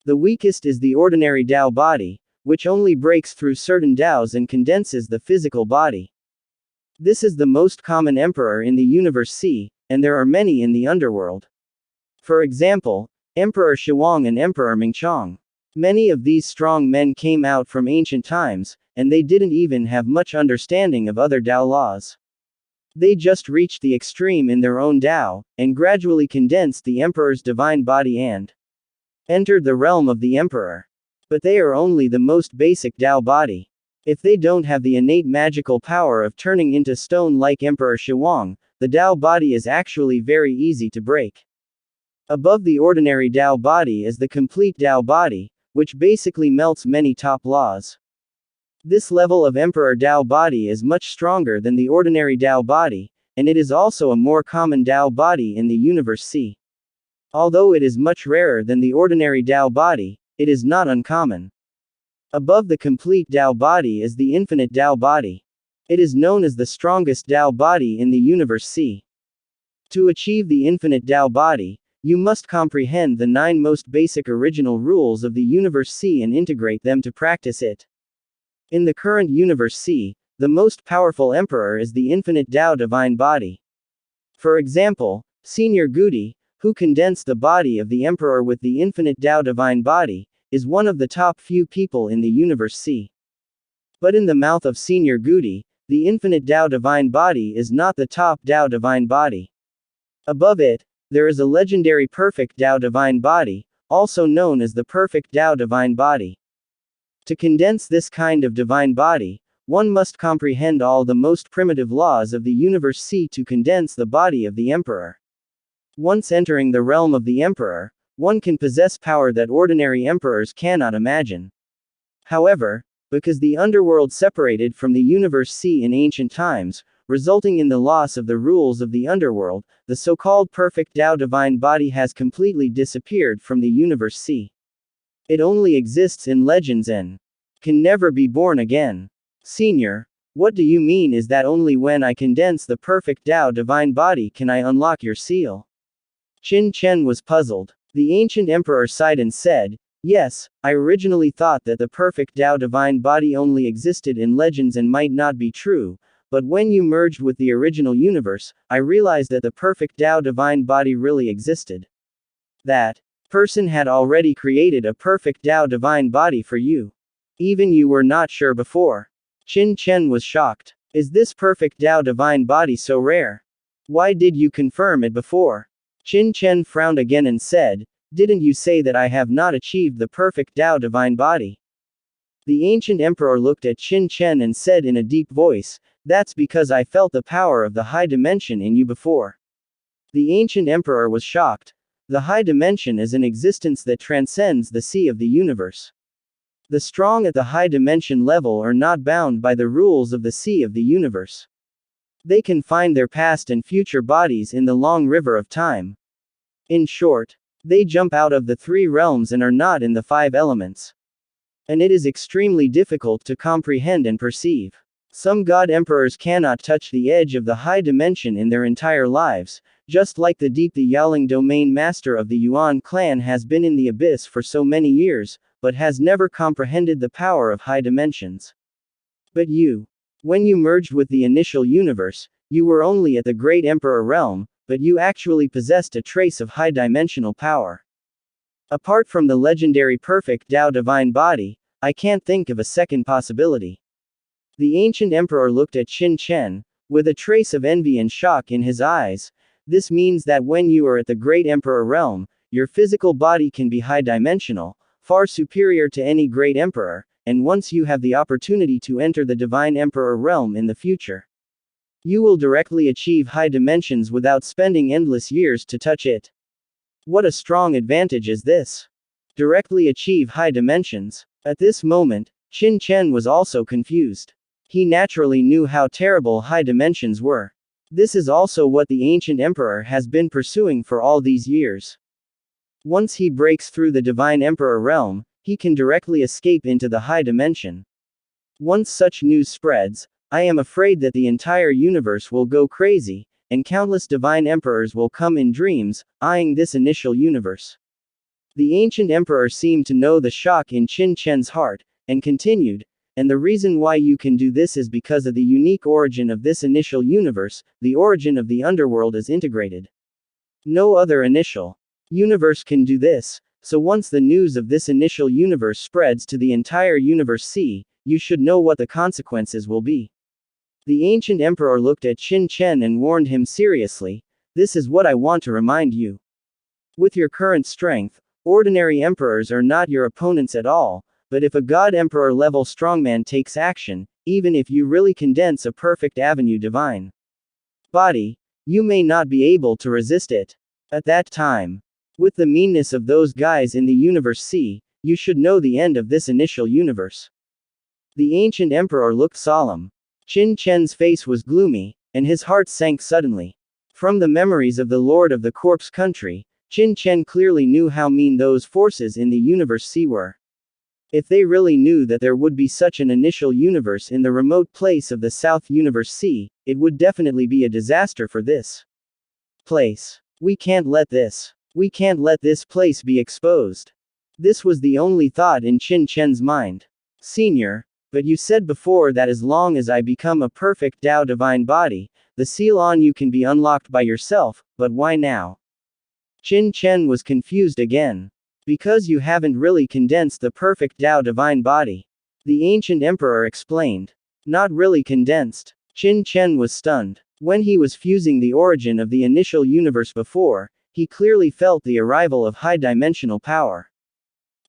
The weakest is the ordinary Tao body, which only breaks through certain Taos and condenses the physical body. This is the most common emperor in the universe C, and there are many in the underworld. For example, Emperor Shuang and Emperor Mingchong. Many of these strong men came out from ancient times, and they didn't even have much understanding of other Tao laws. They just reached the extreme in their own Tao, and gradually condensed the emperor's divine body and entered the realm of the emperor. But they are only the most basic Tao body. If they don't have the innate magical power of turning into stone like Emperor Shuang, the Tao body is actually very easy to break. Above the ordinary Tao body is the complete Tao body, which basically melts many top laws. This level of Emperor Tao body is much stronger than the ordinary Tao body, and it is also a more common Tao body in the universe C. Although it is much rarer than the ordinary Tao body, it is not uncommon. Above the complete Tao body is the infinite Tao body. It is known as the strongest Tao body in the universe C. To achieve the infinite Tao body, you must comprehend the 9 most basic original rules of the universe C and integrate them to practice it. In the current universe C, the most powerful emperor is the infinite Tao divine body. For example, Senior Gudi, who condensed the body of the emperor with the infinite Tao divine body, is one of the top few people in the universe C. But in the mouth of Senior Gudi, the infinite Tao divine body is not the top Tao divine body. Above it, there is a legendary perfect Tao divine body, also known as the perfect Tao divine body. To condense this kind of divine body, one must comprehend all the most primitive laws of the universe C to condense the body of the emperor. Once entering the realm of the emperor, one can possess power that ordinary emperors cannot imagine. However, because the underworld separated from the universe C in ancient times, resulting in the loss of the rules of the underworld, the so-called perfect Tao divine body has completely disappeared from the universe C. It only exists in legends and can never be born again. Senior, what do you mean is that only when I condense the perfect Tao divine body can I unlock your seal? Qin Chen was puzzled. The ancient emperor sighed and said, yes, I originally thought that the perfect Tao divine body only existed in legends and might not be true, but when you merged with the original universe, I realized that the perfect Tao divine body really existed. That person had already created a perfect Tao divine body for you. Even you were not sure before. Qin Chen was shocked. Is this perfect Tao divine body so rare? Why did you confirm it before? Qin Chen frowned again and said, didn't you say that I have not achieved the perfect Tao divine body? The ancient emperor looked at Qin Chen and said in a deep voice, that's because I felt the power of the high dimension in you before. The ancient emperor was shocked. The high dimension is an existence that transcends the sea of the universe. The strong at the high dimension level are not bound by the rules of the sea of the universe. They can find their past and future bodies in the long river of time. In short, they jump out of the 3 realms and are not in the 5 elements. And it is extremely difficult to comprehend and perceive. Some god emperors cannot touch the edge of the high dimension in their entire lives, just like the Yaoling domain master of the Yuan clan has been in the abyss for so many years, but has never comprehended the power of high dimensions. But you, when you merged with the initial universe, you were only at the great emperor realm, but you actually possessed a trace of high dimensional power. Apart from the legendary perfect Tao divine body, I can't think of a second possibility. The ancient emperor looked at Qin Chen, with a trace of envy and shock in his eyes. This means that when you are at the great emperor realm, your physical body can be high dimensional, far superior to any great emperor, and once you have the opportunity to enter the divine emperor realm in the future, you will directly achieve high dimensions without spending endless years to touch it. What a strong advantage is this! Directly achieve high dimensions. At this moment, Qin Chen was also confused. He naturally knew how terrible high dimensions were. This is also what the ancient emperor has been pursuing for all these years. Once he breaks through the divine emperor realm, he can directly escape into the high dimension. Once such news spreads, I am afraid that the entire universe will go crazy, and countless divine emperors will come in dreams, eyeing this initial universe. The ancient emperor seemed to know the shock in Qin Chen's heart, and continued, and the reason why you can do this is because of the unique origin of this initial universe, the origin of the underworld is integrated. No other initial universe can do this, so once the news of this initial universe spreads to the entire universe C, you should know what the consequences will be. The ancient emperor looked at Qin Chen and warned him seriously, this is what I want to remind you. With your current strength, ordinary emperors are not your opponents at all, but if a god emperor level strongman takes action, even if you really condense a perfect avenue divine body, you may not be able to resist it. At that time, with the meanness of those guys in the universe C, you should know the end of this initial universe. The ancient emperor looked solemn. Qin Chen's face was gloomy, and his heart sank suddenly. From the memories of the Lord of the Corpse Country, Qin Chen clearly knew how mean those forces in the universe C were. If they really knew that there would be such an initial universe in the remote place of the South Universe C, it would definitely be a disaster for this place. We can't let this place be exposed. This was the only thought in Qin Chen's mind. Senior, but you said before that as long as I become a perfect Tao divine body, the seal on you can be unlocked by yourself, but why now? Qin Chen was confused again. Because you haven't really condensed the perfect Tao divine body. The ancient emperor explained. Not really condensed. Qin Chen was stunned. When he was fusing the origin of the initial universe before, he clearly felt the arrival of high-dimensional power.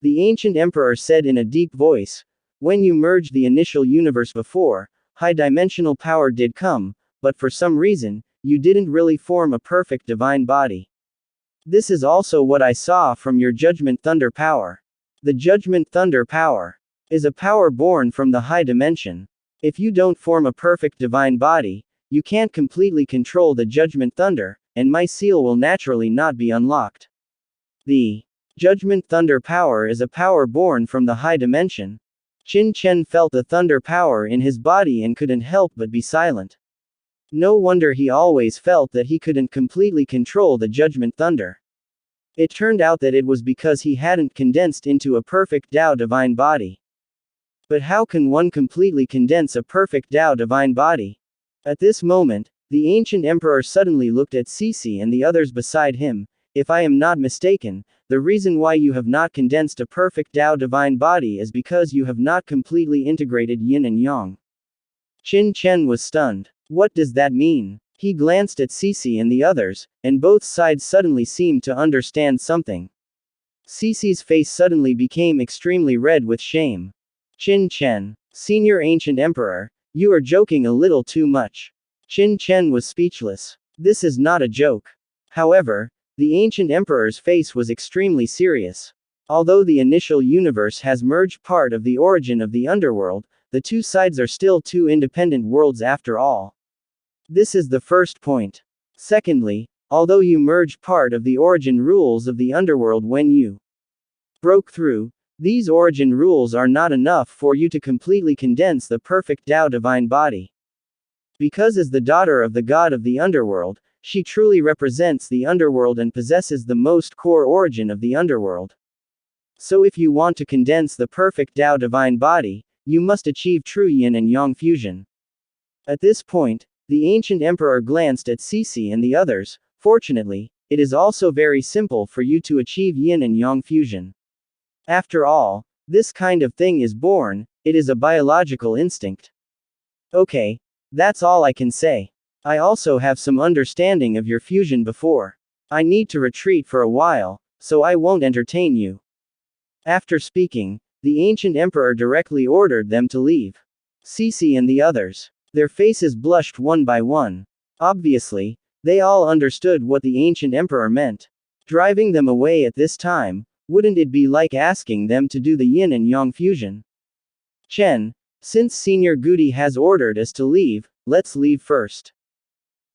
The ancient emperor said in a deep voice, when you merged the initial universe before, high-dimensional power did come, but for some reason, you didn't really form a perfect divine body. This is also what I saw from your Judgment Thunder power. The Judgment Thunder power is a power born from the high dimension. If you don't form a perfect divine body, you can't completely control the Judgment Thunder, and my seal will naturally not be unlocked. The Judgment Thunder power is a power born from the high dimension. Qin Chen felt the thunder power in his body and couldn't help but be silent. No wonder he always felt that he couldn't completely control the Judgment Thunder. It turned out that it was because he hadn't condensed into a perfect Tao divine body. But how can one completely condense a perfect Tao divine body? At this moment, the ancient emperor suddenly looked at Cece and the others beside him. If I am not mistaken, the reason why you have not condensed a perfect Tao divine body is because you have not completely integrated yin and yang. Qin Chen was stunned. What does that mean? He glanced at Cece and the others, and both sides suddenly seemed to understand something. Cece's face suddenly became extremely red with shame. Qin Chen, Senior Ancient Emperor, you are joking a little too much. Qin Chen was speechless. This is not a joke. However, the Ancient Emperor's face was extremely serious. Although the initial universe has merged part of the origin of the underworld, the two sides are still two independent worlds after all. This is the first point. Secondly, although you merged part of the origin rules of the underworld when you broke through, these origin rules are not enough for you to completely condense the perfect Tao divine body. Because as the daughter of the god of the underworld, she truly represents the underworld and possesses the most core origin of the underworld. So if you want to condense the perfect Tao divine body, you must achieve true yin and yang fusion. At this point, the ancient emperor glanced at Cece and the others. Fortunately, it is also very simple for you to achieve yin and yang fusion. After all, this kind of thing is born, it is a biological instinct. Okay, that's all I can say. I also have some understanding of your fusion before. I need to retreat for a while, so I won't entertain you. After speaking, the ancient emperor directly ordered them to leave. Cece and the others, their faces blushed one by one. Obviously, they all understood what the ancient emperor meant. Driving them away at this time, wouldn't it be like asking them to do the yin and yang fusion? Chen, since Senior Goody has ordered us to leave, let's leave first.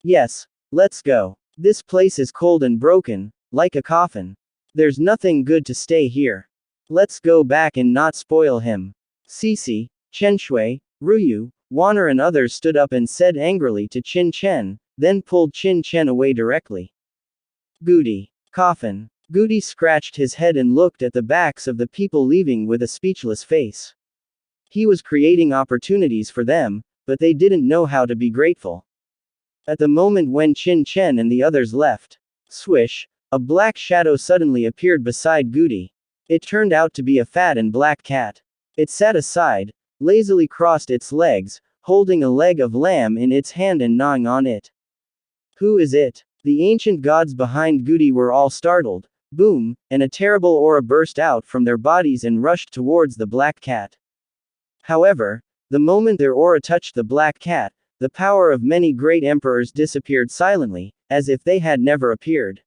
Yes, let's go. This place is cold and broken, like a coffin. There's nothing good to stay here. Let's go back and not spoil him. Cece, Chen Shui, Ruyu, Wanner and others stood up and said angrily to Qin Chen, then pulled Qin Chen away directly. Goody. Coffin. Goody scratched his head and looked at the backs of the people leaving with a speechless face. He was creating opportunities for them, but they didn't know how to be grateful. At the moment when Qin Chen and the others left, swish, a black shadow suddenly appeared beside Goody. It turned out to be a fat and black cat. It sat aside, lazily crossed its legs, holding a leg of lamb in its hand and gnawing on it. Who is it? The ancient gods behind Goody were all startled. Boom, and a terrible aura burst out from their bodies and rushed towards the black cat. However, the moment their aura touched the black cat, the power of many great emperors disappeared silently, as if they had never appeared.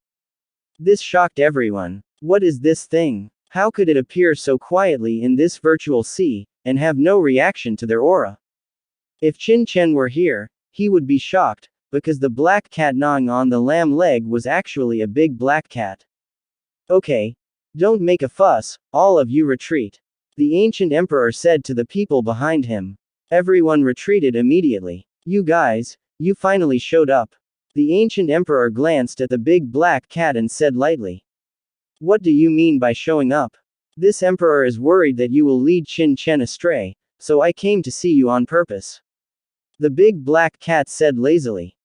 This shocked everyone. What is this thing? How could it appear so quietly in this virtual sea, and have no reaction to their aura? If Qin Chen were here, he would be shocked, because the black cat gnawing on the lamb leg was actually a big black cat. Okay. Don't make a fuss, all of you retreat. The ancient emperor said to the people behind him. Everyone retreated immediately. You guys, you finally showed up. The ancient emperor glanced at the big black cat and said lightly. What do you mean by showing up? This emperor is worried that you will lead Qin Chen astray, so I came to see you on purpose. The big black cat said lazily.